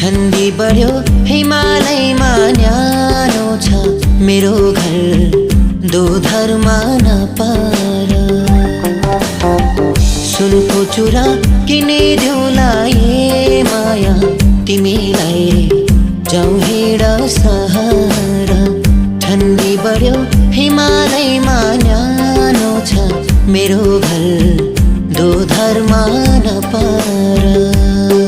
ठन्डी बढ्यो हिमालयमा न्यानो छ मेरो घर दोधरमा नपार। सुनको चुरा किनिदेऊला ए माया तिमीलाई जाऊ हिँड सहर। ठन्डी बढ्यो हिमालयमा न्यानो छ मेरो घर दोधरमा नपार।